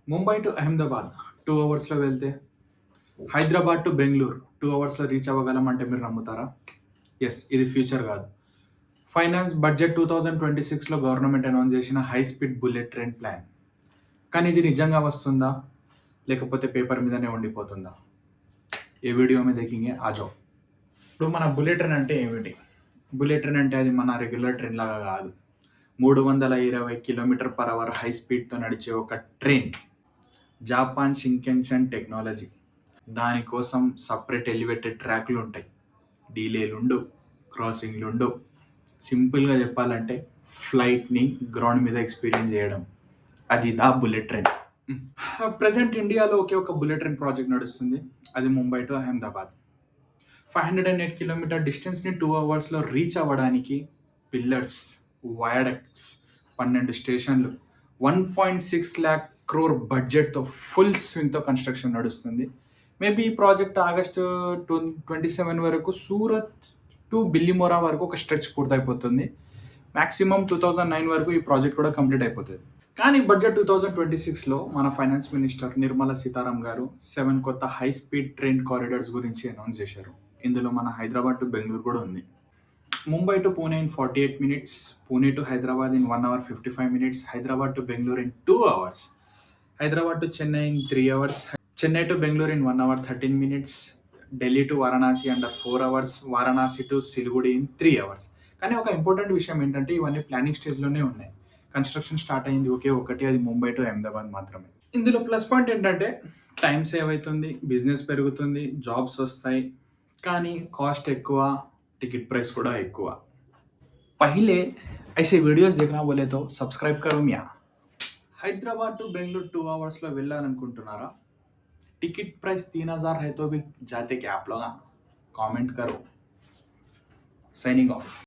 Mumbai to Ahmedabad 2 అవర్స్‌లో వెళ్తే, Hyderabad to Bengaluru 2 అవర్స్‌లో రీచ్ అవ్వగలం అంటే మీరు నమ్ముతారా? యెస్. ఇది ఫ్యూచర్ కాదు. ఫైనాన్స్ బడ్జెట్ 2026లో గవర్నమెంట్ అనౌన్స్ చేసిన high speed bullet train plan. కానీ ఇది నిజంగా వస్తుందా? లేకపోతే పేపర్ మీదనే ఉండిపోతుందా? ఏ వీడియో में देखेंगे आ जाओ. ఇప్పుడు మన బుల్లెట్ ట్రైన్ అంటే ఏమిటి? బుల్లెట్ ట్రైన్ అంటే అది మన రెగ్యులర్ ట్రైన్ లాగా కాదు. 320 కిలోమీటర్/అవర్ హై స్పీడ్‌తో నడిచే ఒక ట్రైన్. Japan Shinkansen technology. దానికోసం సపరేట్ ఎలివేటెడ్ ట్రాక్‌లు ఉంటాయి. డీలేలుండవు, క్రాసింగ్‌లుండవు. సింపుల్‌గా చెప్పాలంటే ఫ్లైట్‌ని గ్రౌండ్ మీద ఎక్స్‌పీరియన్స్ చేయడం. అది బుల్లెట్ ట్రైన్. ప్రెజెంట్ ఇండియాలో ఒకే ఒక బుల్లెట్ ట్రైన్ ప్రాజెక్ట్ నడుస్తుంది. అది ముంబై టు అహ్మదాబాద్. 508 కిలోమీటర్ డిస్టెన్స్‌ని 2 అవర్స్‌లో రీచ్ అవ్వడానికి పిల్లర్స్, వయాడక్ట్స్, 12 స్టేషన్లు, 1.6 lakh crore బడ్జెట్‌తో ఫుల్ స్వింగ్‌తో కన్‌స్ట్రక్షన్ నడుస్తుంది. మేబీ ఈ ప్రాజెక్ట్ ఆగస్టు 27 వరకు సూరత్ టు బిల్లిమోరా వరకు ఒక స్ట్రెచ్ పూర్తయిపోతుంది. మాక్సిమం 2009 వరకు ఈ ప్రాజెక్ట్ కూడా కంప్లీట్ అయిపోతుంది. కానీ బడ్జెట్ 2026లో మన ఫైనాన్స్ మినిస్టర్ నిర్మలా సీతారాం గారు 7 కొత్త హై స్పీడ్ ట్రైన్ కారిడార్స్ గురించి అనౌన్స్ చేశారు. ఇందులో మన హైదరాబాద్ టు బెంగళూరు కూడా ఉంది. Mumbai to Pune in 48 minutes, Pune to Hyderabad in 1 hour 55 minutes, Hyderabad to Bengaluru in 2 hours, Hyderabad to Chennai in 3 hours, Chennai to Bengaluru in 1 hour 13 minutes, Delhi to Varanasi under 4 hours, Varanasi to Siliguri in 3 hours. కానీ ఒక ఇంపార్టెంట్ విషయం ఏంటంటే ఇవన్నీ ప్లానింగ్ స్టేజ్లోనే ఉన్నాయి. కన్స్ట్రక్షన్ స్టార్ట్ అయింది ఒకే ఒకటి, అది ముంబై టు అహ్మదాబాద్ మాత్రమే. ఇందులో ప్లస్ పాయింట్ ఏంటంటే టైం సేవ్ అవుతుంది, బిజినెస్ పెరుగుతుంది, జాబ్స్ వస్తాయి. కానీ కాస్ట్ ఎక్కువ, टिकट प्राइस కూడా ఎక్కువ. पहले ऐसे वीडियोस देखना बोले तो सब्सक्राइब करो मियाँ. హైదరాబాద్ టు బెంగళూరు 2 అవర్స్‌లో వెళ్ళాలనుకుంటున్నారా? टिकट प्राइस 3000 है तो भी जाते क्या आप लोग? कमेंट करो. Signing off.